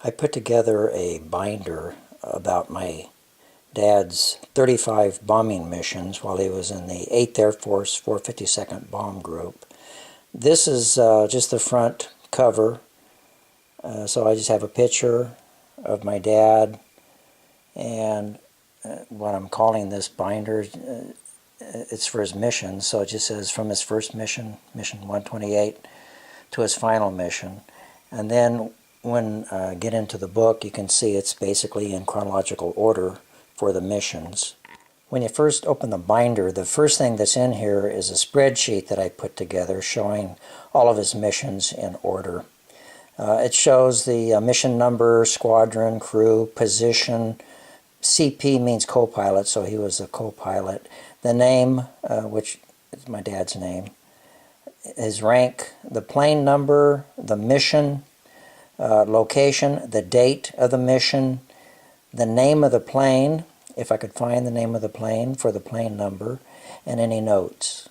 I put together a binder about my dad's 35 bombing missions while he was in the 8th Air Force 452nd Bomb Group. This is just the front cover, so I just have a picture of my dad and what I'm calling this binder. It's for his missions, so it just says from his first mission, mission 128, to his final mission. And then when I get into the book, you can see it's basically in chronological order for the missions. When you first open the binder, the first thing that's in here is a spreadsheet that I put together showing all of his missions in order. It shows the mission number, squadron, crew, position. CP means co-pilot, so he was a co-pilot. The name, which is my dad's name, his rank, the plane number, the mission, location, the date of the mission, the name of the plane, if I could find the name of the plane for the plane number, and any notes.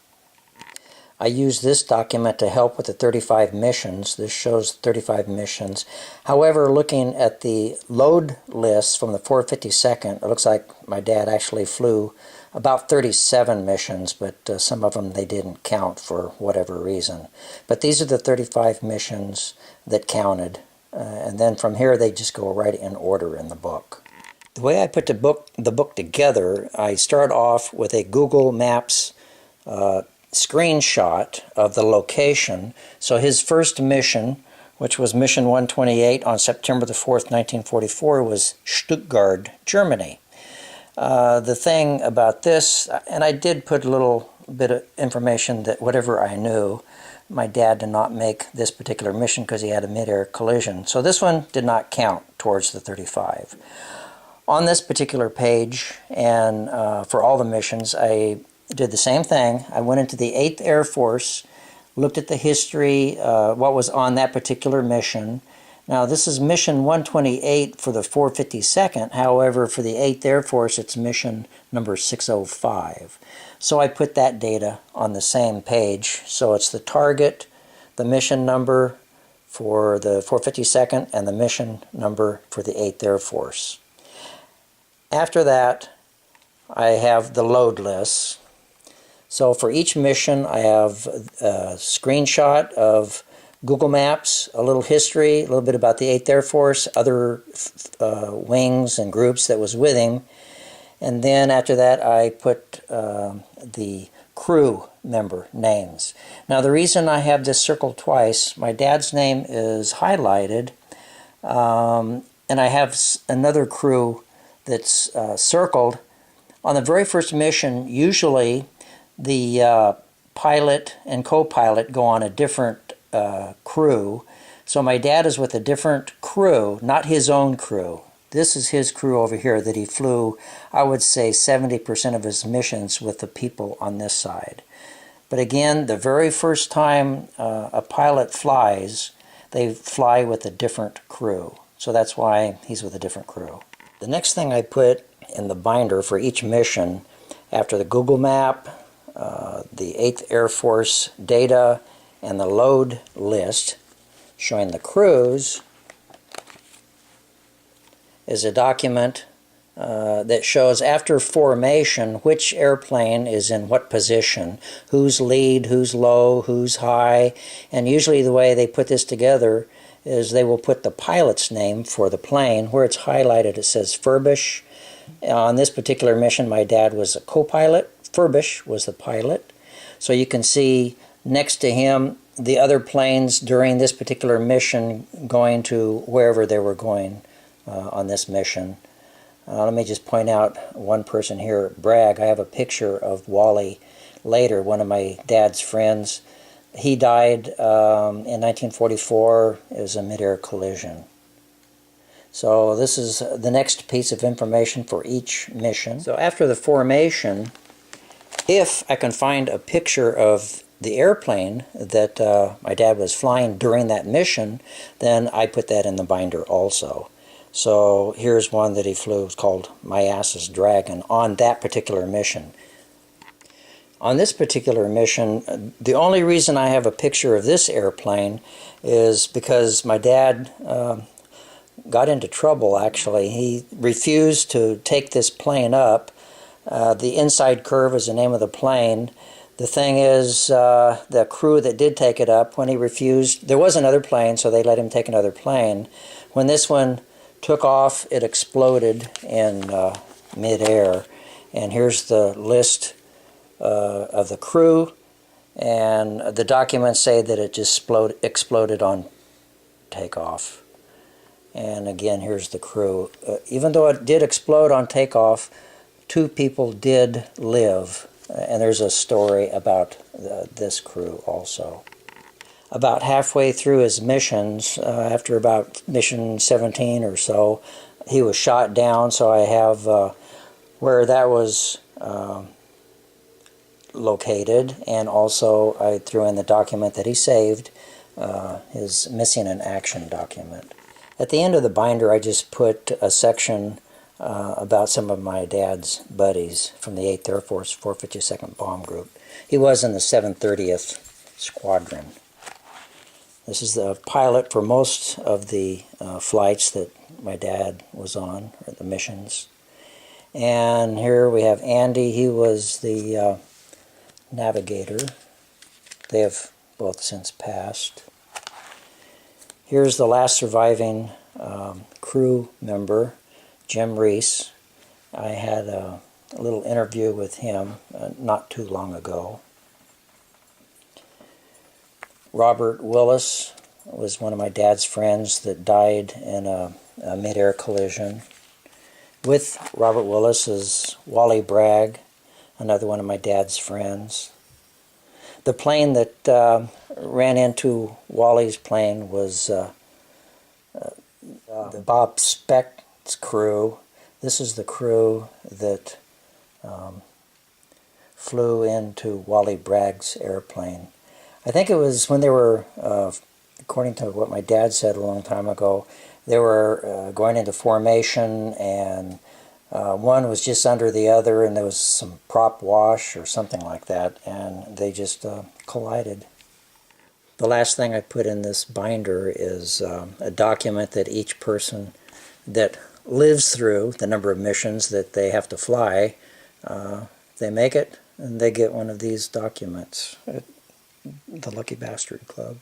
I use this document to help with the 35 missions. This shows 35 missions. However, looking at the load list from the 452nd, it looks like my dad actually flew about 37 missions, but some of them they didn't count for whatever reason. But these are the 35 missions that counted, and then from here they just go right in order in the book. The way I put the book together, I start off with a Google Maps screenshot of the location. So his first mission, which was mission 128 on September the 4th, 1944, was Stuttgart, Germany. The thing about this, and I did put a little bit of information that whatever I knew, my dad did not make this particular mission because he had a mid-air collision. So this one did not count towards the 35. On this particular page, and for all the missions, I did the same thing. I went into the 8th Air Force, looked at the history, what was on that particular mission. Now this is mission 128 for the 452nd, however for the 8th Air Force it's mission number 605. So I put that data on the same page, so it's the target, the mission number for the 452nd, and the mission number for the 8th Air Force. After that, I have the load lists. So for each mission, I have a screenshot of Google Maps, a little history, a little bit about the 8th Air Force, other wings and groups that was with him. And then after that, I put the crew member names. Now the reason I have this circled twice, my dad's name is highlighted, and I have another crew that's circled. On the very first mission, usually the pilot and co-pilot go on a different crew. So my dad is with a different crew, not his own crew. This is his crew over here that he flew, I would say 70% of his missions with the people on this side. But again, the very first time a pilot flies, they fly with a different crew. So that's why he's with a different crew. The next thing I put in the binder for each mission, after the Google map, the 8th Air Force data, and the load list showing the crews, is a document that shows after formation which airplane is in what position, who's lead, who's low, who's high, and usually the way they put this together is they will put the pilot's name for the plane. Where it's highlighted it says Furbish. On this particular mission my dad was a co-pilot, Furbish was the pilot. So you can see next to him the other planes during this particular mission going to wherever they were going on this mission. Let me just point out one person here, Bragg. I have a picture of Wally later, one of my dad's friends. He died in 1944. It was a mid-air collision. So this is the next piece of information for each mission. So after the formation, if I can find a picture of the airplane that my dad was flying during that mission, then I put that in the binder also. So here's one that he flew. It's called My Ass's Dragon on that particular mission. On this particular mission, the only reason I have a picture of this airplane is because my dad got into trouble, actually. He refused to take this plane up. The Inside Curve is the name of the plane. The thing is, the crew that did take it up, when he refused, there was another plane, so they let him take another plane. When this one took off, it exploded in midair. And here's the list of the crew, and the documents say that it just exploded on takeoff. And again, here's the crew. Even though it did explode on takeoff, 2 people did live, and there's a story about this crew also. About halfway through his missions, after about mission 17 or so, he was shot down, so I have where that was located, and also I threw in the document that he saved, his missing in action document. At the end of the binder, I just put a section about some of my dad's buddies from the 8th Air Force 452nd Bomb Group. He was in the 730th Squadron. This is the pilot for most of the flights that my dad was on, or the missions. And here we have Andy. He was the navigator. They have both since passed. Here's the last surviving crew member, Jim Reese. I had a little interview with him not too long ago. Robert Willis was one of my dad's friends that died in a mid-air collision. With Robert Willis is Wally Bragg, another one of my dad's friends. The plane that ran into Wally's plane was the Bob Speck's crew. This is the crew that flew into Wally Bragg's airplane. I think it was when they were, according to what my dad said a long time ago, they were going into formation, and one was just under the other, and there was some prop wash or something like that, and they just collided. The last thing I put in this binder is a document that each person that lives through the number of missions that they have to fly, they make it, and they get one of these documents at the Lucky Bastard Club.